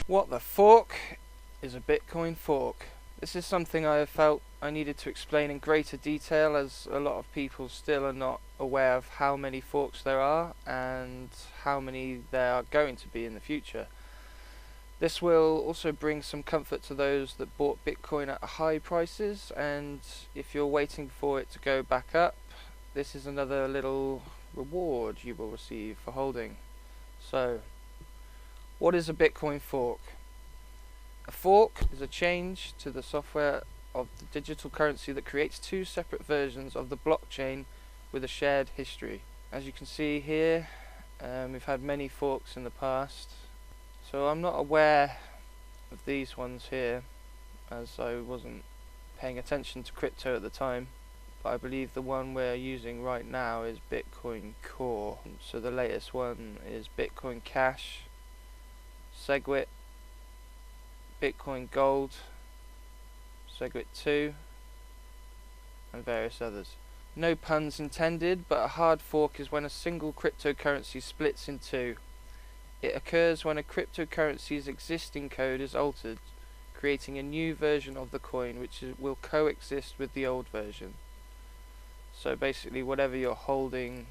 What the fork is a Bitcoin fork? This is something I have felt I needed to explain in greater detail, as a lot of people still are not aware of how many forks there are and how many there are going to be in the future. This will also bring some comfort to those that bought Bitcoin at high prices, and if you're waiting for it to go back up, this is another little reward you will receive for holding. So, what is a Bitcoin fork? A fork is a change to the software of the digital currency that creates two separate versions of the blockchain with a shared history. As you can see here, we've had many forks in the past, so I'm not aware of these ones here, as I wasn't paying attention to crypto at the time, but I believe the one we're using right now is Bitcoin Core. So the latest one is Bitcoin Cash, SegWit, Bitcoin Gold, SegWit 2, and various others. No puns intended, but a hard fork is when a single cryptocurrency splits in two. It occurs when a cryptocurrency's existing code is altered, creating a new version of the coin which will coexist with the old version. So basically, whatever you're holding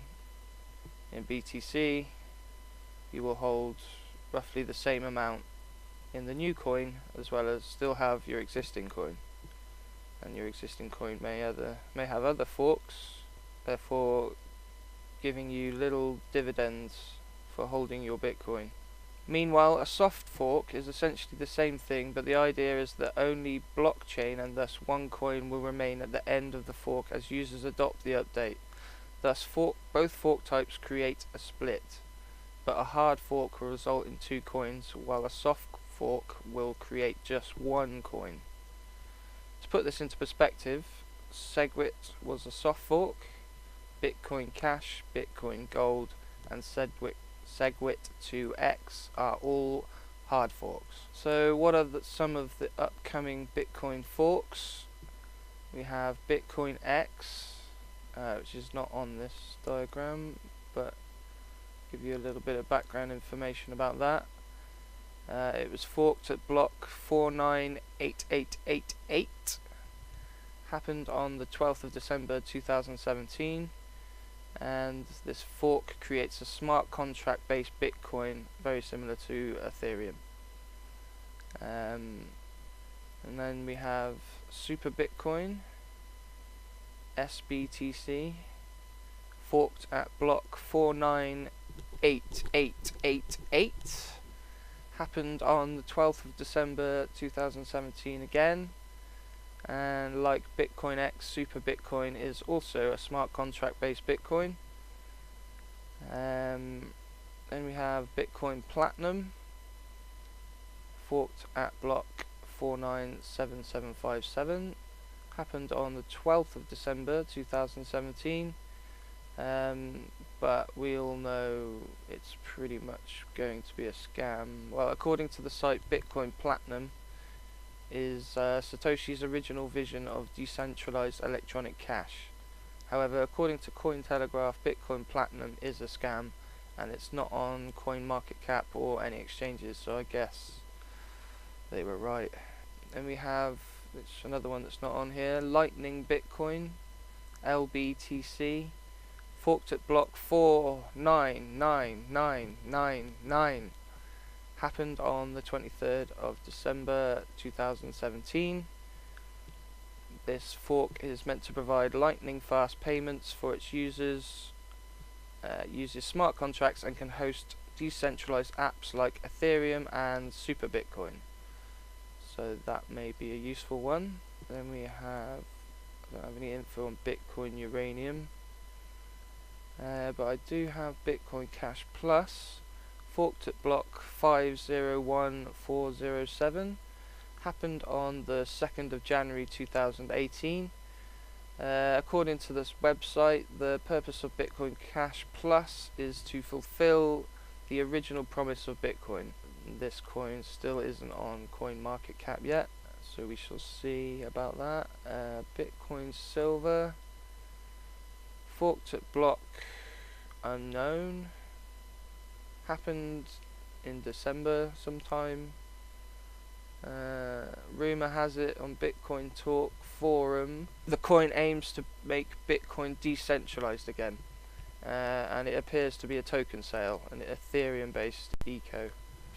in BTC, you will hold roughly the same amount in the new coin, as well as still have your existing coin. And your existing coin may have other forks, therefore giving you little dividends for holding your Bitcoin. Meanwhile, a soft fork is essentially the same thing, but the idea is that only blockchain and thus one coin will remain at the end of the fork as users adopt the update. Thus both fork types create a split, but a hard fork will result in two coins, while a soft fork will create just one coin. To put this into perspective, SegWit was a soft fork, Bitcoin Cash, Bitcoin Gold, and SegWit 2X are all hard forks. So what are some of the upcoming Bitcoin forks? We have Bitcoin X, which is not on this diagram, but give you a little bit of background information about that. It was forked at block 498888, happened on the 12th of December 2017, and this fork creates a smart contract based Bitcoin very similar to Ethereum. And then we have Super Bitcoin, SBTC, forked at block 498888, happened on the 12th of December 2017 again, and like Bitcoin X, Super Bitcoin is also a smart contract based Bitcoin. Then we have Bitcoin Platinum, forked at block 497757, happened on the 12th of December 2017, but we all know it's pretty much going to be a scam. Well, according to the site, Bitcoin Platinum is Satoshi's original vision of decentralized electronic cash. However, according to Cointelegraph, Bitcoin Platinum is a scam, and it's not on CoinMarketCap or any exchanges, so I guess they were right. Then we have another one that's not on here, Lightning Bitcoin, LBTC, forked at block 499999, happened on the 23rd of December 2017. This fork is meant to provide lightning fast payments for its users, uses smart contracts, and can host decentralized apps like Ethereum and Super Bitcoin. So that may be a useful one. Then we have, I don't have any info on Bitcoin Uranium, but I do have Bitcoin Cash Plus, forked at block 501407, happened on the 2nd of January 2018. According to this website, the purpose of Bitcoin Cash Plus is to fulfill the original promise of Bitcoin. This coin still isn't on CoinMarketCap yet, so we shall see about that. Bitcoin Silver, forked at block unknown, happened in December sometime, Rumor has it on Bitcoin Talk forum, the coin aims to make Bitcoin decentralized again, and it appears to be a token sale, an Ethereum-based eco. A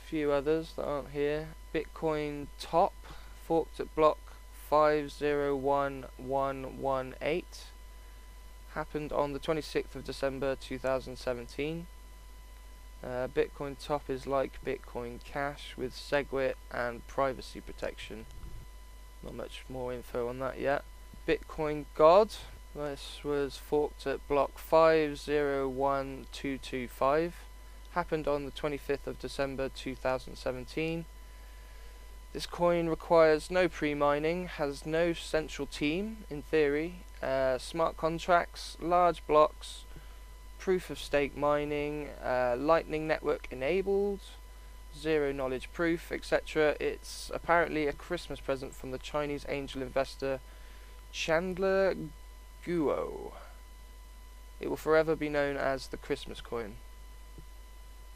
few others that aren't here. Bitcoin Top forked at block 501118. Happened on the 26th of December 2017. Bitcoin Top is like Bitcoin Cash with SegWit and privacy protection. Not much more info on that yet. Bitcoin God. This was forked at block 501225. Happened on the 25th of December 2017. This coin requires no pre-mining, has no central team, in theory, smart contracts, large blocks, proof of stake mining, lightning network enabled, zero knowledge proof, etc. It's apparently a Christmas present from the Chinese angel investor Chandler Guo. It will forever be known as the Christmas coin,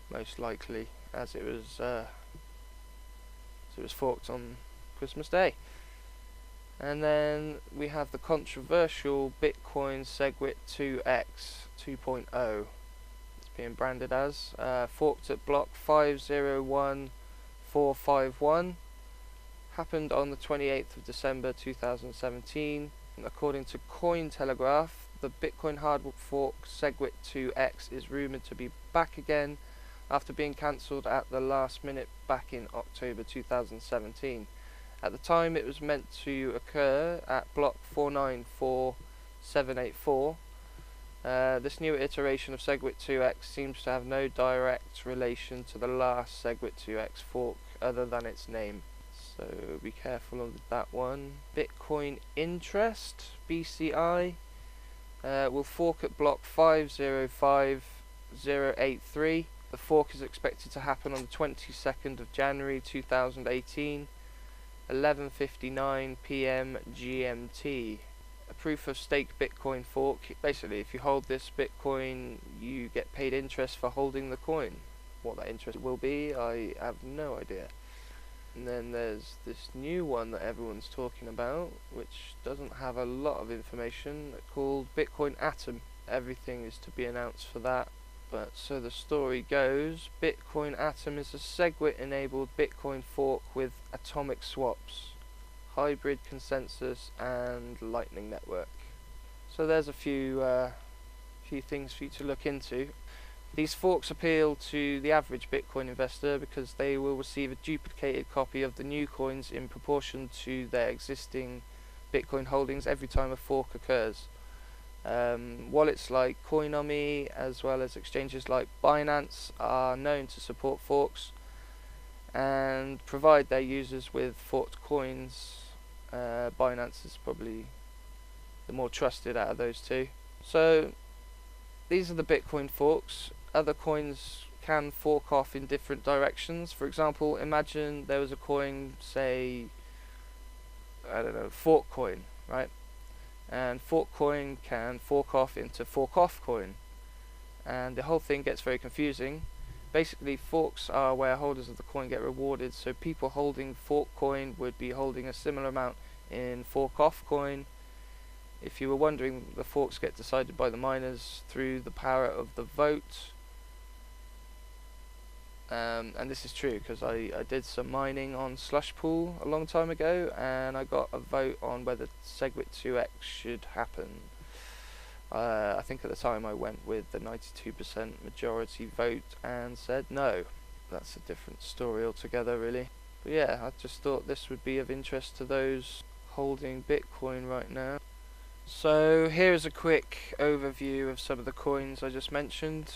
most likely, as it was forked on Christmas Day. And then we have the controversial Bitcoin SegWit 2X 2.0. It's being branded as forked at block 501451. Happened on the 28th of December 2017. According to Cointelegraph, the Bitcoin hard fork SegWit 2X is rumoured to be back again after being cancelled at the last minute back in October 2017. At the time it was meant to occur at block 494784. This new iteration of SegWit 2X seems to have no direct relation to the last SegWit 2X fork other than its name. So be careful of that one. Bitcoin Interest, BCI, will fork at block 505083. The fork is expected to happen on the 22nd of January 2018, 11:59 PM GMT. A proof of stake Bitcoin fork. Basically, if you hold this Bitcoin, you get paid interest for holding the coin. What that interest will be, I have no idea. And then there's this new one that everyone's talking about, which doesn't have a lot of information, called Bitcoin Atom. Everything is to be announced for that. But so the story goes, Bitcoin Atom is a SegWit enabled Bitcoin fork with atomic swaps, hybrid consensus and lightning network. So there's a few things for you to look into. These forks appeal to the average Bitcoin investor because they will receive a duplicated copy of the new coins in proportion to their existing Bitcoin holdings every time a fork occurs. Wallets like Coinomi as well as exchanges like Binance are known to support forks and provide their users with forked coins. Binance is probably the more trusted out of those two. So these are the Bitcoin forks. Other coins can fork off in different directions. For example, imagine there was a coin, say, I don't know, fork coin, right? And fork coin can fork off into fork off coin, and the whole thing gets very confusing. Basically, forks are where holders of the coin get rewarded, so people holding fork coin would be holding a similar amount in fork off coin. If you were wondering, the forks get decided by the miners through the power of the vote. And this is true because I did some mining on Slush Pool a long time ago, and I got a vote on whether SegWit 2X should happen. I think at the time I went with the 92% majority vote and said no. That's a different story altogether, really. But yeah, I just thought this would be of interest to those holding Bitcoin right now. So here's a quick overview of some of the coins I just mentioned.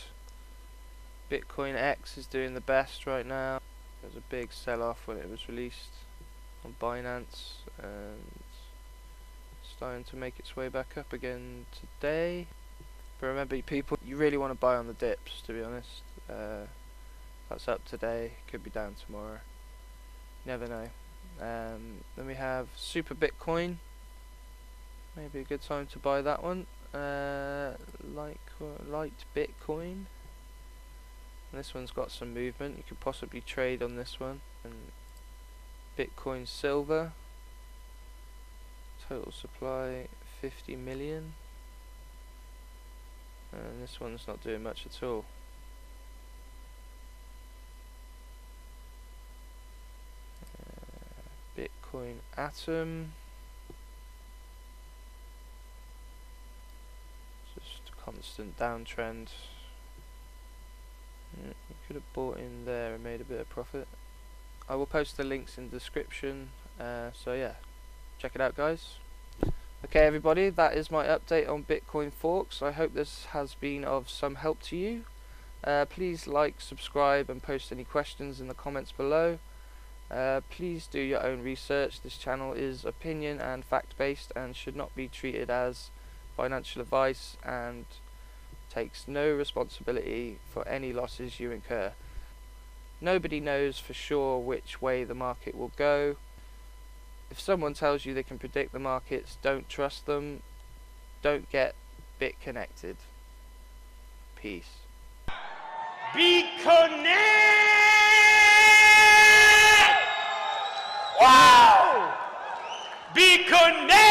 Bitcoin X is doing the best right now. There was a big sell-off when it was released on Binance, and starting to make its way back up again today. But remember, people, you really want to buy on the dips, to be honest. That's up today, could be down tomorrow. Never know. Then we have Super Bitcoin. Maybe a good time to buy that one. Light Bitcoin. And this one's got some movement. You could possibly trade on this one. And Bitcoin silver. Total supply 50 million. And this one's not doing much at all. Bitcoin atom. Just a constant downtrend. You could have bought in there and made a bit of profit. I will post the links in the description. So yeah, check it out, guys. Okay everybody, that is my update on Bitcoin forks. I hope this has been of some help to you. Please like, subscribe and post any questions in the comments below. Please do your own research. This channel is opinion and fact based and should not be treated as financial advice, and takes no responsibility for any losses you incur. Nobody knows for sure which way the market will go. If someone tells you they can predict the markets, don't trust them. Don't get bit connected. Peace. Be connected! Wow! Be connected!